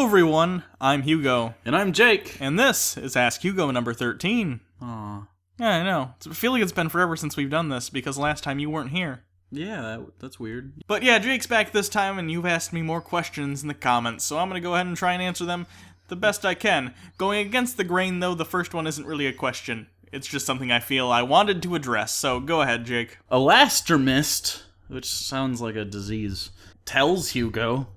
Hello everyone, I'm Hugo. And I'm Jake. And this is Ask Hugo number 13. Aw. Yeah, I know. I feel like it's been forever since we've done this, because last time you weren't here. Yeah, that's weird. But yeah, Jake's back this time, and you've asked me more questions in the comments, so I'm gonna go ahead and try and answer them the best I can. Going against the grain, though, the first one isn't really a question. It's just something I feel I wanted to address, so go ahead, Jake. Elastomist, which sounds like a disease, tells Hugo,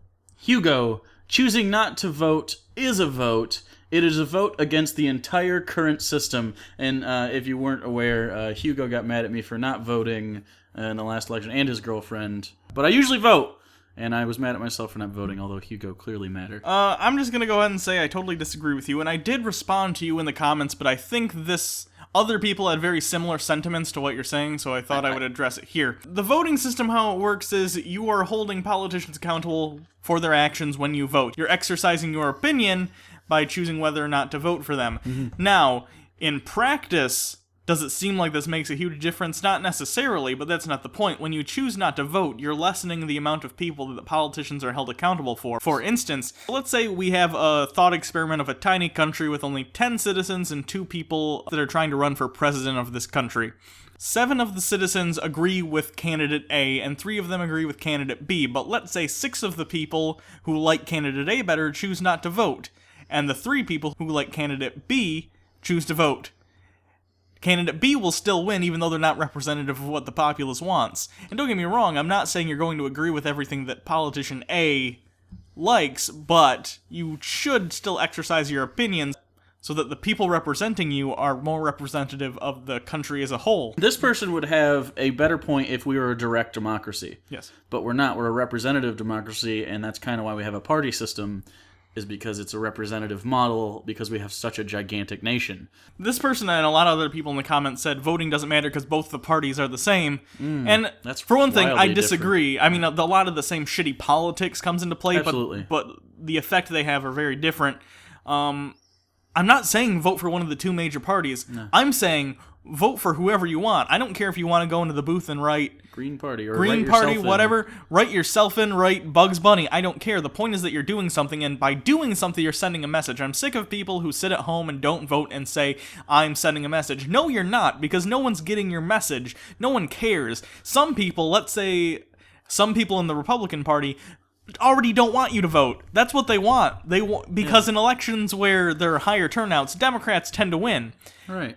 choosing not to vote is a vote. It is a vote against the entire current system. And if you weren't aware, Hugo got mad at me for not voting in the last election, and his girlfriend. But I usually vote, and I was mad at myself for not voting, although Hugo clearly mattered. I'm just gonna go ahead and say I totally disagree with you, and I did respond to you in the comments, but I think other people had very similar sentiments to what you're saying, so I thought I would address it here. The voting system, how it works is you are holding politicians accountable for their actions when you vote. You're exercising your opinion by choosing whether or not to vote for them. Mm-hmm. Now, in practice, does it seem like this makes a huge difference? Not necessarily, but that's not the point. When you choose not to vote, you're lessening the amount of people that the politicians are held accountable for. For instance, let's say we have a thought experiment of a tiny country with only 10 citizens and 2 people that are trying to run for president of this country. 7 of the citizens agree with candidate A, and 3 of them agree with candidate B, but let's say 6 of the people who like candidate A better choose not to vote, and the 3 people who like candidate B choose to vote. Candidate B will still win, even though they're not representative of what the populace wants. And don't get me wrong, I'm not saying you're going to agree with everything that politician A likes, but you should still exercise your opinions so that the people representing you are more representative of the country as a whole. This person would have a better point if we were a direct democracy. Yes. But we're not. We're a representative democracy, and that's kind of why we have a party system, is because it's a representative model, because we have such a gigantic nation. This person and a lot of other people in the comments said voting doesn't matter because both the parties are the same. And that's for one thing, I wildly disagree. different. I mean, a lot of the same shitty politics comes into play, Absolutely. but the effect they have are very different. I'm not saying vote for one of the 2 major parties. No. I'm saying vote for whoever you want. I don't care if you want to go into the booth and write Green Party or Green write Party, yourself in. whatever. Write yourself in, write Bugs Bunny. I don't care. The point is that you're doing something, and by doing something, you're sending a message. I'm sick of people who sit at home and don't vote and say, I'm sending a message. No, you're not, because no one's getting your message. No one cares. Some people, let's say, some people in the Republican Party already don't want you to vote. That's what they want. Because in elections where there are higher turnouts, Democrats tend to win. Right.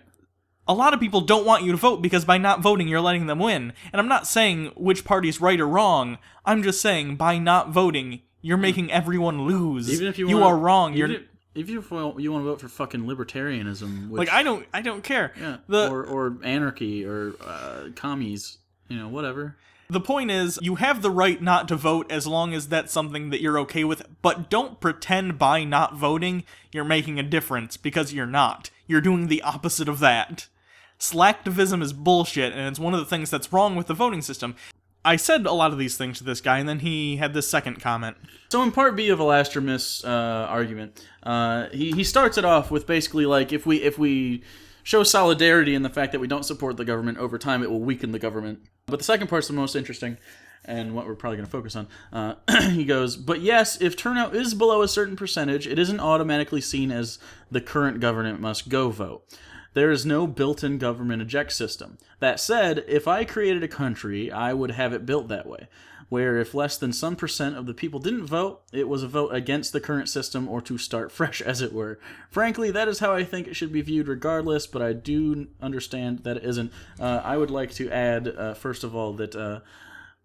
A lot of people don't want you to vote because by not voting, you're letting them win. And I'm not saying which party's right or wrong. I'm just saying by not voting, you're making everyone lose. Even if you are wrong. Even if you want to vote for fucking libertarianism, which, like I don't care. Yeah. Or anarchy or commies, whatever. The point is, you have the right not to vote as long as that's something that you're okay with, but don't pretend by not voting you're making a difference, because you're not. You're doing the opposite of that. Slacktivism is bullshit, and it's one of the things that's wrong with the voting system. I said a lot of these things to this guy, and then he had this second comment. So in part B of Elastomist's argument, he starts it off with basically like, if we show solidarity in the fact that we don't support the government, over time it will weaken the government. But the second part's the most interesting, and what we're probably going to focus on. He goes, but yes, if turnout is below a certain percentage, it isn't automatically seen as the current government must go vote. There is no built-in government eject system. That said, if I created a country, I would have it built that way, where if less than some percent of the people didn't vote, it was a vote against the current system, or to start fresh, as it were. Frankly, that is how I think it should be viewed regardless, but I do understand that it isn't. I would like to add, first of all, that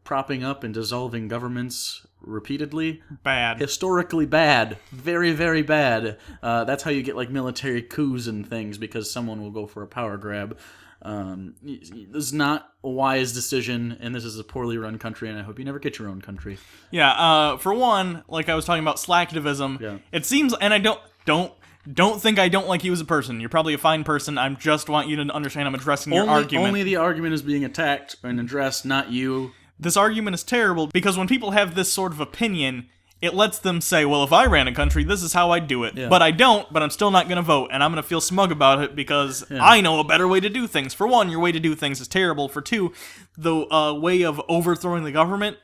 propping up and dissolving governments repeatedly, bad. Historically bad. Very, very bad. That's how you get like military coups and things, because someone will go for a power grab. This is not a wise decision, and this is a poorly run country, and I hope you never get your own country. Yeah, for one, like I was talking about slacktivism, It seems, and I don't think I don't like you as a person. You're probably a fine person. I just want you to understand I'm addressing your argument. Only the argument is being attacked and addressed, not you. This argument is terrible because when people have this sort of opinion, it lets them say, well, if I ran a country, this is how I'd do it. Yeah. But I don't, but I'm still not going to vote, and I'm going to feel smug about it because I know a better way to do things. For one, your way to do things is terrible. For two, the way of overthrowing the government,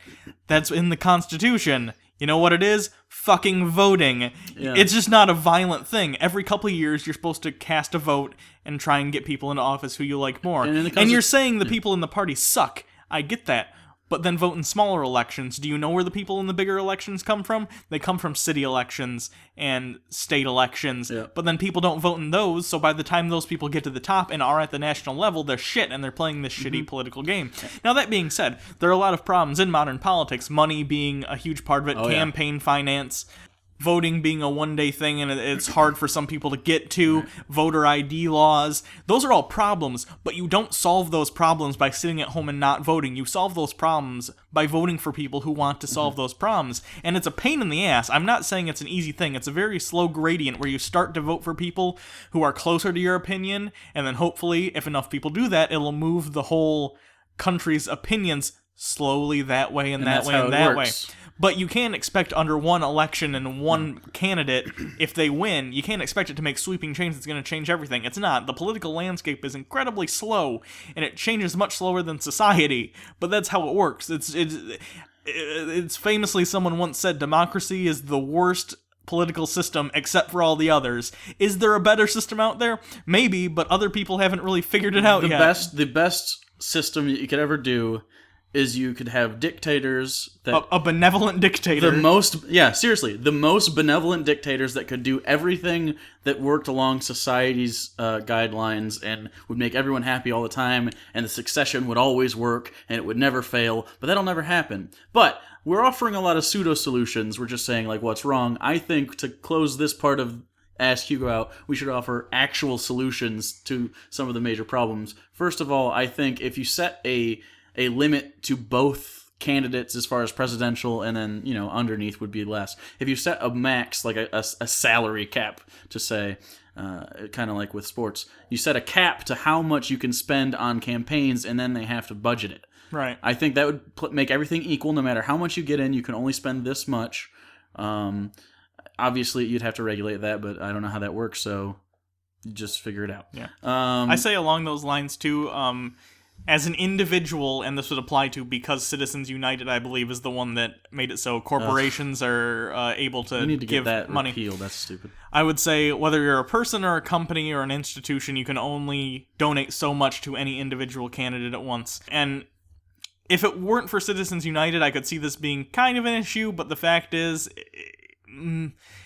that's in the Constitution. You know what it is? Fucking voting. Yeah. It's just not a violent thing. Every couple of years, you're supposed to cast a vote and try and get people into office who you like more. And you're saying the people in the party suck. I get that. But then vote in smaller elections. Do you know where the people in the bigger elections come from? They come from city elections and state elections. Yeah. But then people don't vote in those, so by the time those people get to the top and are at the national level, they're shit, and they're playing this shitty political game. Now, that being said, there are a lot of problems in modern politics, money being a huge part of it, campaign finance, voting being a one-day thing and it's hard for some people to get to, voter ID laws. Those are all problems, but you don't solve those problems by sitting at home and not voting. You solve those problems by voting for people who want to solve those problems. And it's a pain in the ass. I'm not saying it's an easy thing. It's a very slow gradient where you start to vote for people who are closer to your opinion, and then hopefully, if enough people do that, it'll move the whole country's opinions slowly that way and that way and that way. But you can't expect under one election and one candidate, if they win, you can't expect it to make sweeping change that's going to change everything. It's not. The political landscape is incredibly slow, and it changes much slower than society. But that's how it works. It's famously, someone once said, democracy is the worst political system except for all the others. Is there a better system out there? Maybe, but other people haven't really figured it out yet. The best system you could ever do is you could have dictators that... A benevolent dictator. The most benevolent dictators that could do everything that worked along society's guidelines and would make everyone happy all the time, and the succession would always work, and it would never fail, but that'll never happen. But we're offering a lot of pseudo-solutions. We're just saying, like, what's wrong. I think to close this part of Ask Hugo out, we should offer actual solutions to some of the major problems. First of all, I think if you set a limit to both candidates as far as presidential, and then, underneath would be less. If you set a max, like a salary cap, to say, kind of like with sports, you set a cap to how much you can spend on campaigns, and then they have to budget it. Right. I think that would make everything equal. No matter how much you get in, you can only spend this much. Obviously, you'd have to regulate that, but I don't know how that works, so you just figure it out. Yeah. I say along those lines, too, as an individual, and this would apply to Because Citizens United, I believe, is the one that made it so corporations are able to need to give get that money. Repealed. That's stupid. I would say whether you're a person or a company or an institution, you can only donate so much to any individual candidate at once. And if it weren't for Citizens United, I could see this being kind of an issue, but the fact is...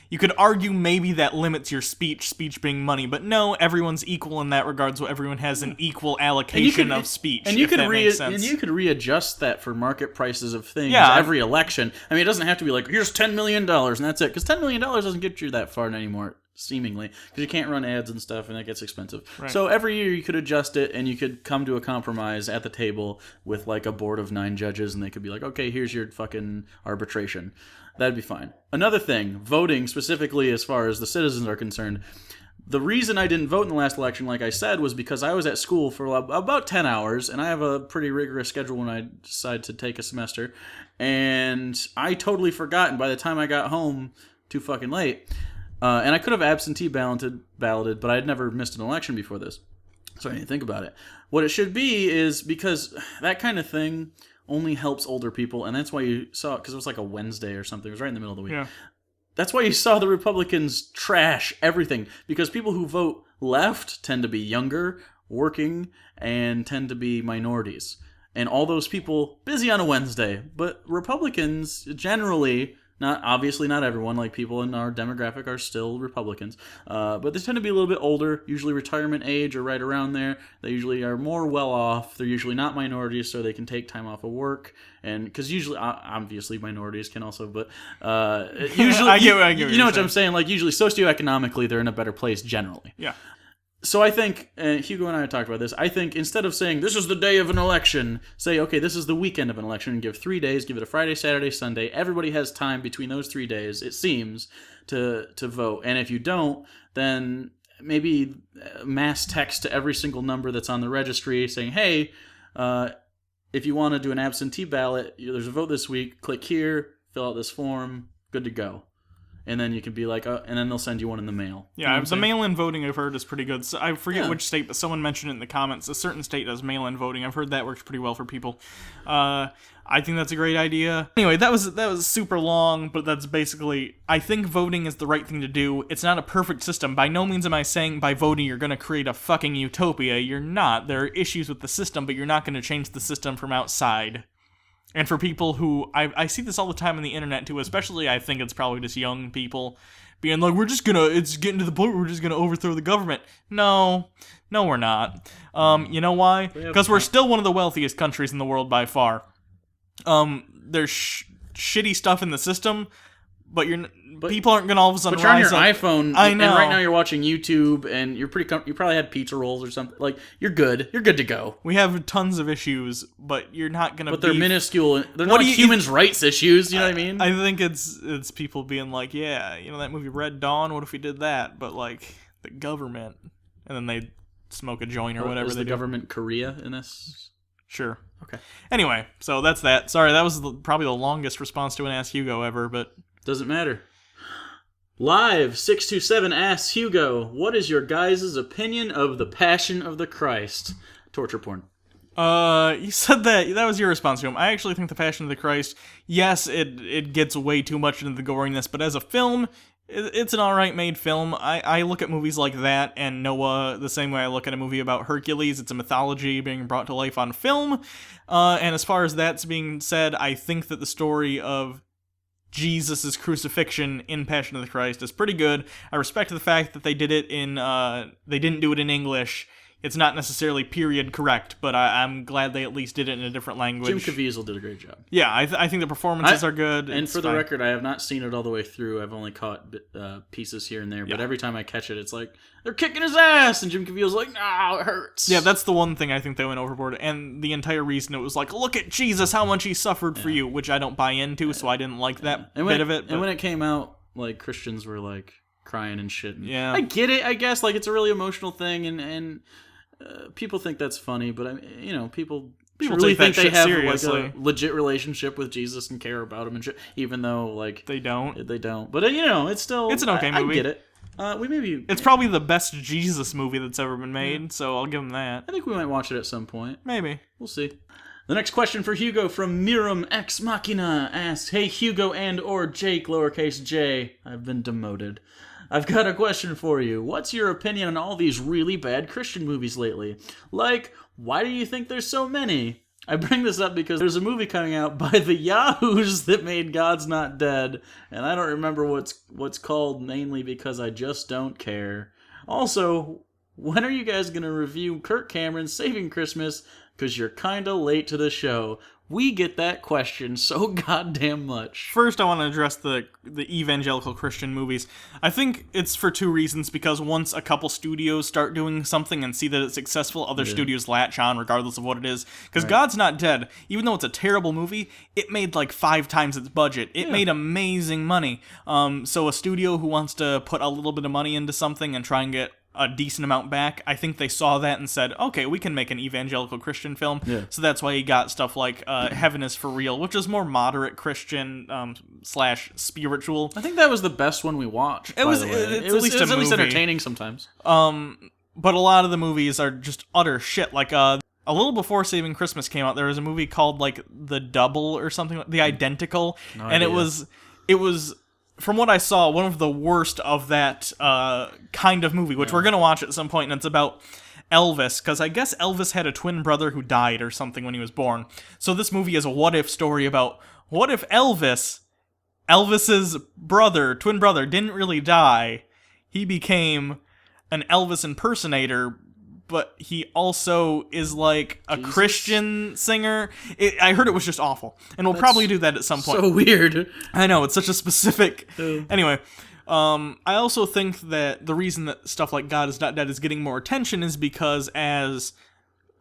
you could argue maybe that limits your speech being money, but no, everyone's equal in that regard, so everyone has an equal allocation of speech. And you could readjust that for market prices of things every election. I mean, it doesn't have to be like, here's $10 million and that's it, because $10 million doesn't get you that far anymore, seemingly, because you can't run ads and stuff, and that gets expensive. Right. So every year you could adjust it, and you could come to a compromise at the table with like a board of 9 judges, and they could be like, okay, here's your fucking arbitration. That'd be fine. Another thing, voting specifically as far as the citizens are concerned. The reason I didn't vote in the last election, like I said, was because I was at school for about 10 hours, and I have a pretty rigorous schedule when I decide to take a semester, and I totally forgot, and by the time I got home, too fucking late. And I could have absentee balloted, but I had never missed an election before this, so I didn't think about it. What it should be is, because that kind of thing only helps older people, and that's why you saw it, because it was like a Wednesday or something. It was right in the middle of the week. Yeah. That's why you saw the Republicans trash everything, because people who vote left tend to be younger, working, and tend to be minorities. And all those people busy on a Wednesday. But Republicans generally... Obviously not everyone, like people in our demographic are still Republicans, but they tend to be a little bit older, usually retirement age or right around there. They usually are more well off. They're usually not minorities, so they can take time off of work, and because usually, obviously minorities can also, but usually, I get you know what I'm saying? Like usually socioeconomically, they're in a better place generally. Yeah. So I think, Hugo and I talked about this, I think instead of saying, this is the day of an election, say, okay, this is the weekend of an election, and give 3 days, give it a Friday, Saturday, Sunday. Everybody has time between those 3 days, it seems, to vote. And if you don't, then maybe mass text to every single number that's on the registry saying, hey, if you want to do an absentee ballot, there's a vote this week, click here, fill out this form, good to go. and then you can be like, and then they'll send you one in the mail. You know Yeah, what I'm the saying? mail-in voting I've heard is pretty good. So I forget Yeah. which state, but someone mentioned it in the comments. A certain state does mail-in voting. I've heard that works pretty well for people. I think that's a great idea. Anyway, that was super long, but that's basically, I think voting is the right thing to do. It's not a perfect system. By no means am I saying by voting you're going to create a fucking utopia. You're not. There are issues with the system, but you're not going to change the system from outside. And for people who, I see this all the time on the internet too, especially I think it's probably just young people being like, it's getting to the point where we're just gonna overthrow the government. No, we're not. You know why? Because we're still one of the wealthiest countries in the world by far. There's shitty stuff in the system, but people aren't gonna all of a sudden But you're on your rise up. iPhone, I know. and right now you're watching YouTube, and you're you probably had pizza rolls or something. Like, you're good. You're good to go. We have tons of issues, but you're not gonna. But they're minuscule. They're What not do you- human rights issues. You know what I mean? I think it's people being like, yeah, you know that movie Red Dawn. What if we did that? But like the government, and then they smoke a joint or whatever Is they the do. government Korea in this? Sure. Okay. Anyway, so that's that. Sorry, that was probably the longest response to an Ask Hugo ever, but Doesn't matter. Live 627 asks Hugo, what is your guys' opinion of the Passion of the Christ? Torture porn. you said that was your response to him. I actually think The Passion of the Christ, yes, it gets way too much into the goriness, but as a film, it's an alright made film. I look at movies like that and Noah the same way I look at a movie about Hercules. It's a mythology being brought to life on film. And as far as that's being said, I think that the story of Jesus' crucifixion in Passion of the Christ is pretty good. I respect the fact that they did it they didn't do it in English. It's not necessarily period correct, but I'm glad they at least did it in a different language. Jim Caviezel did a great job. Yeah, I think the performances are good. And It's for the fine. record, I have not seen it all the way through. I've only caught pieces here and there. But Yeah. every time I catch it, it's like, they're kicking his ass! And Jim Caviezel's like, no, it hurts. Yeah, that's the one thing I think they went overboard. And the entire reason it was like, look at Jesus, how much he suffered for you, which I don't buy into, so I didn't like that bit of it. And when it came out, like, Christians were, like, crying and shit. And Yeah. I get it, I guess. Like, it's a really emotional thing, and people think that's funny, but, people truly take that think they shit have seriously. like a legit relationship with Jesus and care about him and shit, even though, like, They don't. they don't. But, it's still... It's an okay I movie. get it. We maybe... It's probably the best Jesus movie that's ever been made, so I'll give him that. I think we might watch it at some point. Maybe. We'll see. The next question for Hugo from Miram Ex Machina asks, hey Hugo and or Jake, lowercase j, I've been demoted. I've got a question for you. What's your opinion on all these really bad Christian movies lately? Like, why do you think there's so many? I bring this up because there's a movie coming out by the Yahoos that made God's Not Dead, and I don't remember what's called, mainly because I just don't care. Also, when are you guys going to review Kirk Cameron's Saving Christmas? Because you're kinda late to the show. We get that question so goddamn much. First, I want to address the evangelical Christian movies. I think it's for two reasons, because once a couple studios start doing something and see that it's successful, other studios latch on regardless of what it is. Because God's Not Dead, even though it's a terrible movie, it made like 5 times its budget. It made amazing money. So a studio who wants to put a little bit of money into something and try and get a decent amount back, I think they saw that and said, okay, we can make an evangelical Christian film. So that's why you got stuff like Heaven is for Real, which is more moderate Christian / spiritual. I think that was the best one we watched. It was it's at least a movie. entertaining sometimes. But a lot of the movies are just utter shit. Like a little before Saving Christmas came out, there was a movie called like The Double or something, The Identical, and idea. it was from what I saw, one of the worst of that kind of movie, which we're going to watch at some point, and it's about Elvis, because I guess Elvis had a twin brother who died or something when he was born. So this movie is a what-if story about, what if Elvis's twin brother, didn't really die, he became an Elvis impersonator, but he also is like a Christian singer. I heard it was just awful, and we'll probably do that at some point. So weird. I know, it's such a specific... Anyway, I also think that the reason that stuff like God is Not Dead is getting more attention is because as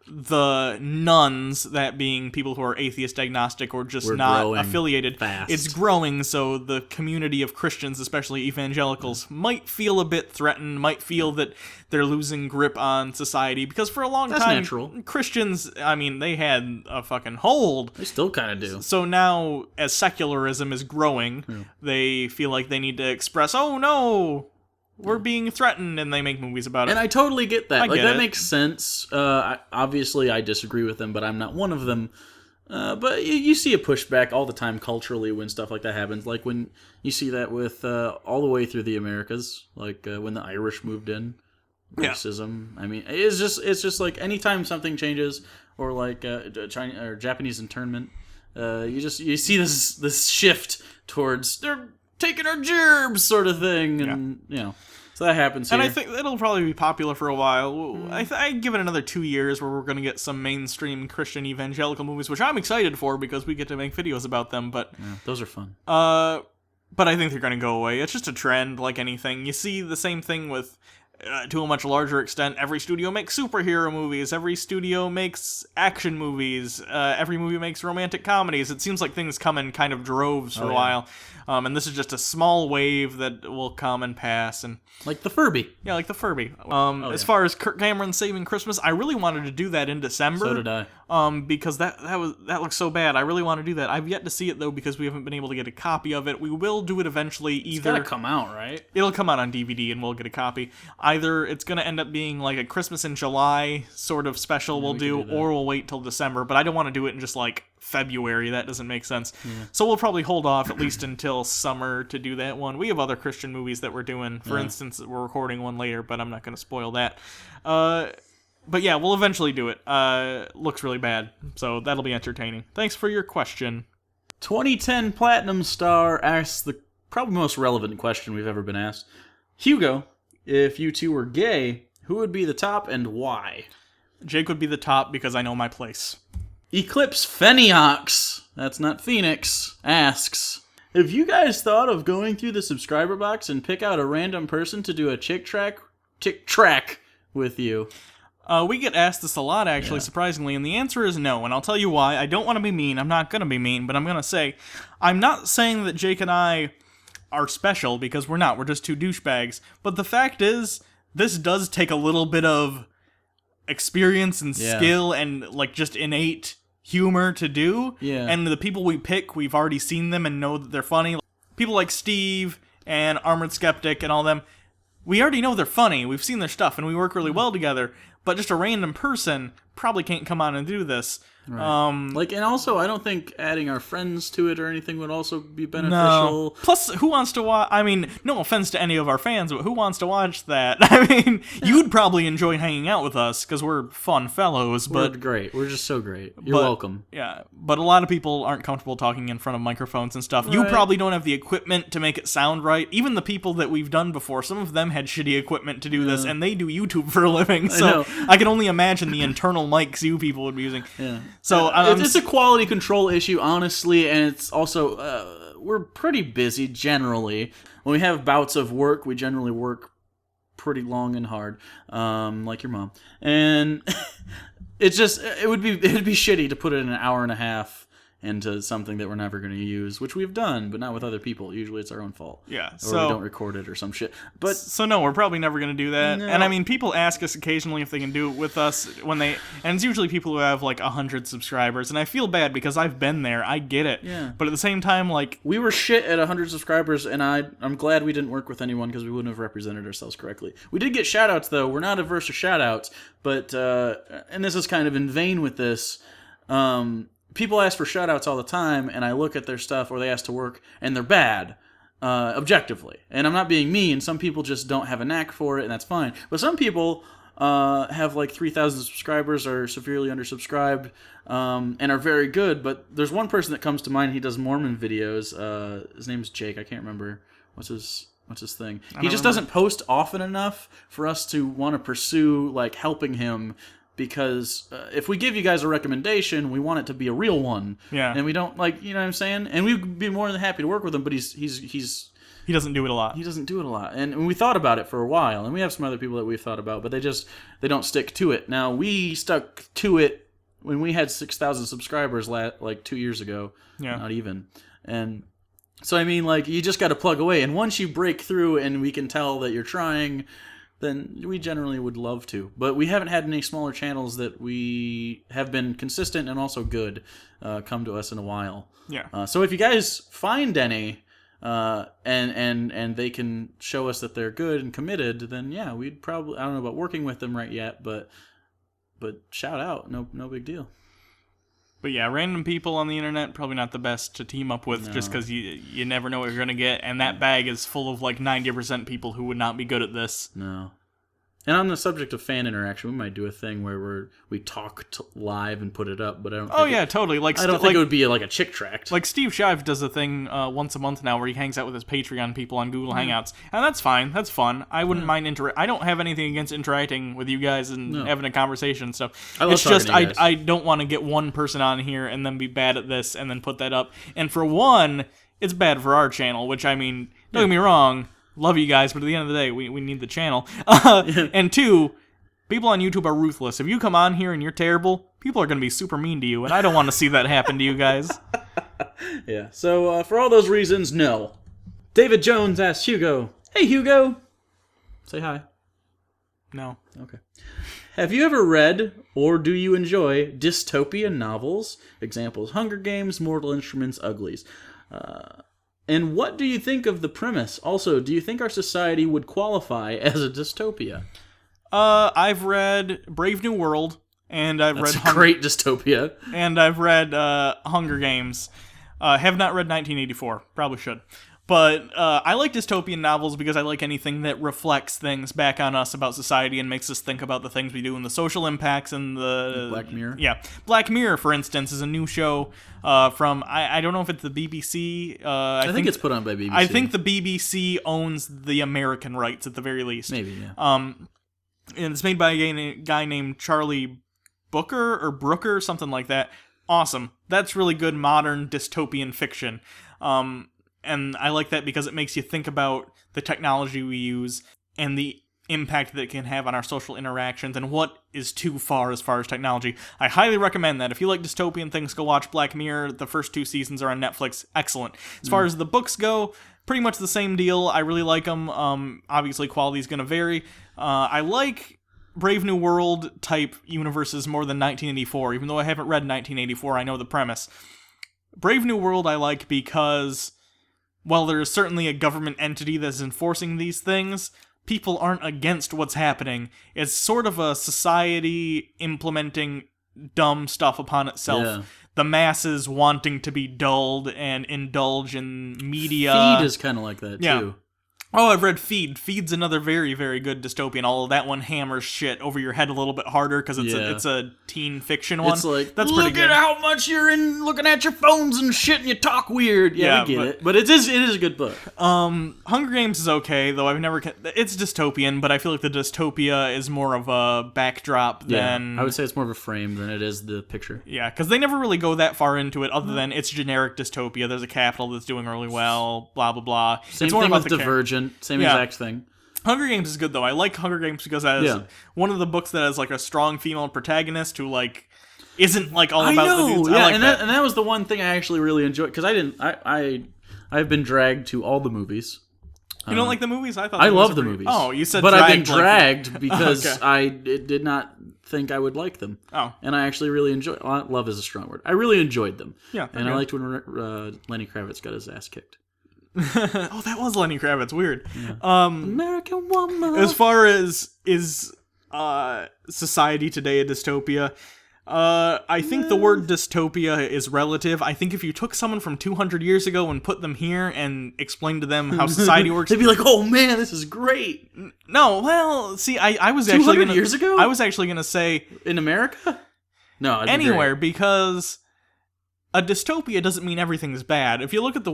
the nuns, that being people who are atheist, agnostic, or just not affiliated, fast. It's growing, so the community of Christians, especially evangelicals, might feel a bit threatened, might feel that they're losing grip on society, because for a long time, natural. Christians, I mean, they had a fucking hold. They still kind of do. So now, as secularism is growing, they feel like they need to express, oh no, we're being threatened, and they make movies about it. And I totally get that. That it. makes sense. Obviously, I disagree with them, but I'm not one of them. But you see a pushback all the time culturally when stuff like that happens. Like when you see that with all the way through the Americas, like when the Irish moved in, racism. I mean, it's just like anytime something changes, or like Chinese or Japanese internment, you see this shift towards they're taking our gerbs sort of thing, and so that happens here. And I think it'll probably be popular for a while. I give it another 2 years where we're going to get some mainstream Christian evangelical movies, which I'm excited for because we get to make videos about them. But those are fun. But I think they're going to go away. It's just a trend, like anything. You see the same thing with, to a much larger extent, every studio makes superhero movies. Every studio makes action movies. Every movie makes romantic comedies. It seems like things come in kind of droves for a while. And this is just a small wave that will come and pass. And like the Furby. Yeah, like the Furby. As far as Kirk Cameron Saving Christmas, I really wanted to do that in December. So did I. Because that looks so bad. I really want to do that. I've yet to see it, though, because we haven't been able to get a copy of it. We will do it eventually. Either it's gotta come out, right? It'll come out on DVD, and we'll get a copy. Either it's going to end up being like a Christmas in July sort of special we'll do, or we'll wait till December. But I don't want to do it in just like February. That doesn't make sense. So we'll probably hold off at least until summer to do that one. We have other Christian movies that we're doing. For instance, we're recording one later, but I'm not going to spoil that. But yeah, we'll eventually do it. Looks really bad, so that'll be entertaining. Thanks for your question. 2010 Platinum Star asks the probably most relevant question we've ever been asked. Hugo, if you two were gay, who would be the top and why? Jake would be the top because I know my place. Eclipse Feniox, that's not Phoenix, asks, have you guys thought of going through the subscriber box and pick out a random person to do a tick track with you? We get asked this a lot, actually, surprisingly, and the answer is no, and I'll tell you why. I don't want to be mean. I'm not going to be mean, but I'm going to say, I'm not saying that Jake and I are special, because we're not. We're just two douchebags. But the fact is, this does take a little bit of experience and skill and, like, just innate humor to do. Yeah. And the people we pick, we've already seen them and know that they're funny. People like Steve and Armored Skeptic and all them, we already know they're funny. We've seen their stuff, and we work really well together. But just a random person probably can't come on and do this. Right. And also, I don't think adding our friends to it or anything would also be beneficial. No. Plus, who wants to watch? I mean, no offense to any of our fans, but who wants to watch that? I mean, you'd probably enjoy hanging out with us because we're fun fellows. But we're great. We're just so great. You're welcome. Yeah, but a lot of people aren't comfortable talking in front of microphones and stuff. Right. You probably don't have the equipment to make it sound right. Even the people that we've done before, some of them had shitty equipment to do this, and they do YouTube for a living. So I can only imagine the internal mics you people would be using. Yeah. So it's a quality control issue, honestly, and it's also we're pretty busy generally. When we have bouts of work, we generally work pretty long and hard, like your mom, and it'd be shitty to put it in an hour and a half into something that we're never going to use, which we've done, but not with other people. Usually it's our own fault. Yeah. Or we don't record it or some shit. But so no, we're probably never going to do that. No. And I mean, people ask us occasionally if they can do it with us and it's usually people who have like 100 subscribers, and I feel bad because I've been there. I get it. Yeah. But at the same time, like, we were shit at 100 subscribers, and I'm glad we didn't work with anyone because we wouldn't have represented ourselves correctly. We did get shout-outs, though. We're not averse to shout-outs, but and this is kind of in vain with this. People ask for shout-outs all the time, and I look at their stuff, or they ask to work, and they're bad, objectively. And I'm not being mean. Some people just don't have a knack for it, and that's fine. But some people have like 3,000 subscribers, are severely undersubscribed, and are very good. But there's one person that comes to mind. He does Mormon videos. His name's Jake. I can't remember what's his thing. He just doesn't post often enough for us to want to pursue like helping him. Because if we give you guys a recommendation, we want it to be a real one. Yeah. And we don't, like, you know what I'm saying? And we'd be more than happy to work with him, but he's He doesn't do it a lot. He doesn't do it a lot. And we thought about it for a while, and we have some other people that we've thought about, but they don't stick to it. Now, we stuck to it when we had 6,000 subscribers like 2 years ago. Yeah. Not even. And so, I mean, like, you just got to plug away. And once you break through and we can tell that you're trying, then we generally would love to. But we haven't had any smaller channels that we have been consistent and also good come to us in a while. Yeah. So if you guys find any and they can show us that they're good and committed, then yeah, we'd probably, I don't know about working with them right yet, but shout out, no big deal. But yeah, random people on the internet, probably not the best to team up with, just because you never know what you're going to get, and that bag is full of like 90% people who would not be good at this. No. And on the subject of fan interaction, we might do a thing where we talk live and put it up, but I don't think totally. Like, I don't think it would be like a chick tract. Like Steve Shive does a thing once a month now where he hangs out with his Patreon people on Google Hangouts, and that's fine. That's fun. I wouldn't mind I don't have anything against interacting with you guys and having a conversation and stuff. I love it's just talking to you guys. I don't want to get one person on here and then be bad at this and then put that up. And for one, it's bad for our channel, which, I mean, don't get me wrong, love you guys, but at the end of the day, we need the channel. And two, people on YouTube are ruthless. If you come on here and you're terrible, people are going to be super mean to you, and I don't want to see that happen to you guys. Yeah, so for all those reasons, no. David Jones asks Hugo, "Hey Hugo." Say hi. No. Okay. Have you ever read, or do you enjoy, dystopia novels? Examples: Hunger Games, Mortal Instruments, Uglies. And what do you think of the premise? Also, do you think our society would qualify as a dystopia? I've read Brave New World, and I've That's read a great dystopia. And I've read Hunger Games. Have not read 1984. Probably should. But I like dystopian novels because I like anything that reflects things back on us about society and makes us think about the things we do and the social impacts and the... Black Mirror? Yeah. Black Mirror, for instance, is a new show from... I don't know if it's the BBC. I think it's put on by BBC. I think the BBC owns the American rights at the very least. Maybe, yeah. And it's made by a guy named Charlie Brooker, something like that. Awesome. That's really good modern dystopian fiction. And I like that because it makes you think about the technology we use and the impact that it can have on our social interactions and what is too far as technology. I highly recommend that. If you like dystopian things, go watch Black Mirror. The first 2 seasons are on Netflix. Excellent. As far as the books go, pretty much the same deal. I really like them. Obviously, quality is going to vary. I like Brave New World type universes more than 1984. Even though I haven't read 1984, I know the premise. Brave New World I like because, while there is certainly a government entity that's enforcing these things, people aren't against what's happening. It's sort of a society implementing dumb stuff upon itself. Yeah. The masses wanting to be dulled and indulge in media. Feed is kind of like that, too. Yeah. Oh, I've read Feed. Feed's another very, very good dystopian. Although that one hammers shit over your head a little bit harder because it's a teen fiction one. It's like, that's look pretty good. At how much you're in looking at your phones and shit and you talk weird. Yeah, we get it. But it is a good book. Hunger Games is okay, though I've never... It's dystopian, but I feel like the dystopia is more of a backdrop than... I would say it's more of a frame than it is the picture. Yeah, because they never really go that far into it other than it's generic dystopia. There's a capital that's doing really well, blah, blah, blah. Same thing with Divergent. Same exact thing. Hunger Games is good, though. I like Hunger Games because it has one of the books that has like a strong female protagonist who like isn't like all about the dudes. Yeah, I like and that was the one thing I actually really enjoyed because I've been dragged to all the movies. You don't like the movies? I thought I love the movies. Oh, you said, but dragged, I've been dragged because okay. I did not think I would like them. Oh, and I actually really enjoyed. Love is a strong word. I really enjoyed them. Yeah, and I liked when Lenny Kravitz got his ass kicked. Oh, that was Lenny Kravitz. Weird. Yeah. American Woman. As far as is society today a dystopia? I think the word dystopia is relative. I think if you took someone from 200 years ago and put them here and explained to them how society works, they'd be like, "Oh man, this is great." No, well, see, I was actually 200 years ago. I was actually gonna say in America. No, anywhere because a dystopia doesn't mean everything's bad. If you look at the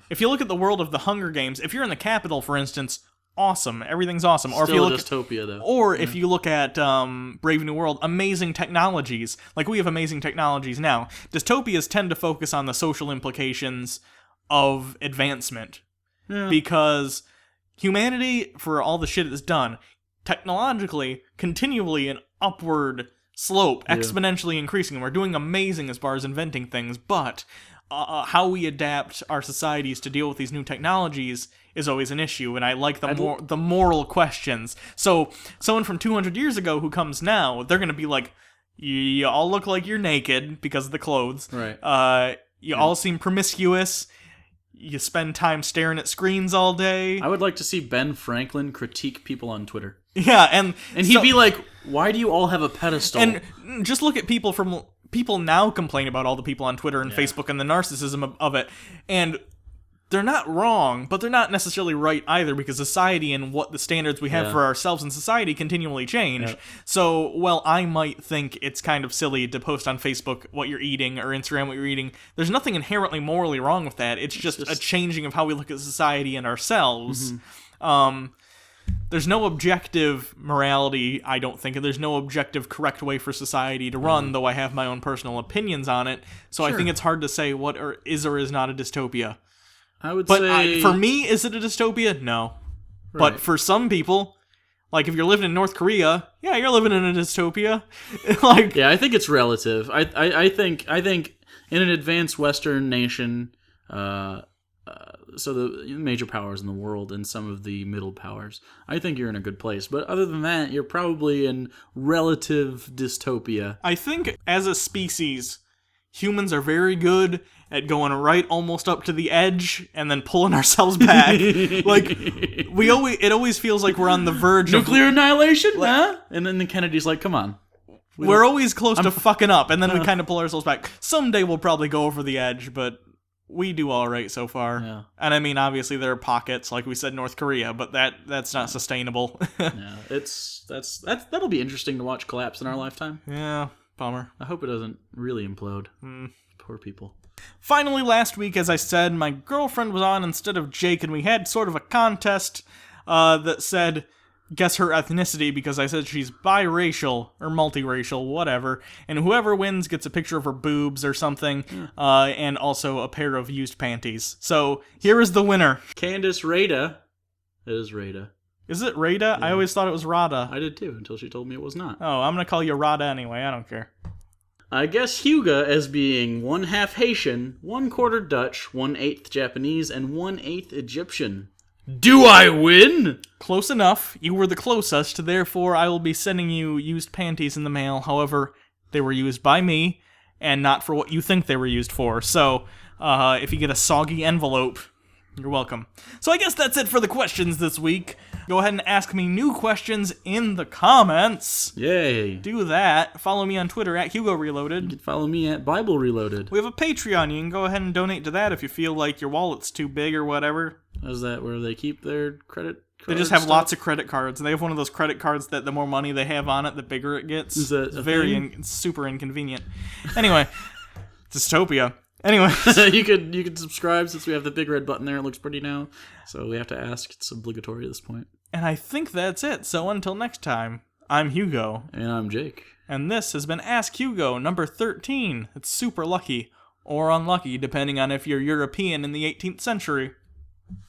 if you look at the world of the Hunger Games, if you're in the capital, for instance. Awesome. Everything's awesome. Or Still if you look dystopia, though. Or if you look at Brave New World, amazing technologies. Like, we have amazing technologies now. Dystopias tend to focus on the social implications of advancement. because humanity, for all the shit it's done, technologically, continually an upward slope, exponentially increasing. We're doing amazing as far as inventing things, but how we adapt our societies to deal with these new technologies is always an issue, and I like the moral questions. So someone from 200 years ago who comes now, they're going to be like, you all look like you're naked because of the clothes. Right. You all seem promiscuous. You spend time staring at screens all day. I would like to see Ben Franklin critique people on Twitter. Yeah, and he'd be like, why do you all have a pedestal? And just look at people now complain about all the people on Twitter and Facebook and the narcissism of it. And they're not wrong, but they're not necessarily right either, because society and what the standards we have for ourselves in society continually change. Yeah. So, well, I might think it's kind of silly to post on Facebook what you're eating or Instagram what you're eating. There's nothing inherently morally wrong with that. It's just a changing of how we look at society and ourselves. There's no objective morality, I don't think, and there's no objective correct way for society to run, though I have my own personal opinions on it. So I think it's hard to say what is or is not a dystopia. I would say... for me, is it a dystopia? No. Right. But for some people, like if you're living in North Korea, yeah, you're living in a dystopia. Like, yeah, I think it's relative. I think in an advanced Western nation, so the major powers in the world and some of the middle powers, I think you're in a good place. But other than that, you're probably in relative dystopia. I think as a species, humans are very good at going right almost up to the edge and then pulling ourselves back. Like, it always feels like we're on the verge of nuclear annihilation, huh? And then Kennedy's like, come on. We're always close to fucking up, and then we kind of pull ourselves back. Someday we'll probably go over the edge, but we do all right so far. Yeah. And I mean, obviously there are pockets, like we said, North Korea, but that's not sustainable. Yeah, that'll be interesting to watch collapse in our lifetime. Yeah, bummer. I hope it doesn't really implode. Poor people. Finally, last week, as I said, my girlfriend was on instead of Jake, and we had sort of a contest that said, guess her ethnicity, because I said she's biracial, or multiracial, whatever, and whoever wins gets a picture of her boobs or something, and also a pair of used panties. So, here is the winner. Candace Rada. It is Rada. Is it Rada? Yeah. I always thought it was Rada. I did too, until she told me it was not. Oh, I'm gonna call you Rada anyway, I don't care. I guess Hugo as being 1/2 Haitian, 1/4 Dutch, 1/8 Japanese, and 1/8 Egyptian. Do I win? Close enough. You were the closest, therefore I will be sending you used panties in the mail. However, they were used by me, and not for what you think they were used for. So, if you get a soggy envelope, you're welcome. So I guess that's it for the questions this week. Go ahead and ask me new questions in the comments. Yay. Do that. Follow me on Twitter at Hugo Reloaded. You can follow me at Bible Reloaded. We have a Patreon. You can go ahead and donate to that if you feel like your wallet's too big or whatever. Is that where they keep their credit cards? They just have lots of credit cards. They have one of those credit cards that the more money they have on it, the bigger it gets. Is that it's super inconvenient. Anyway, dystopia. Anyway, you could subscribe since we have the big red button there. It looks pretty now, so we have to ask. It's obligatory at this point. And I think that's it. So until next time, I'm Hugo. And I'm Jake. And this has been Ask Hugo number 13. It's super lucky or unlucky, depending on if you're European in the 18th century.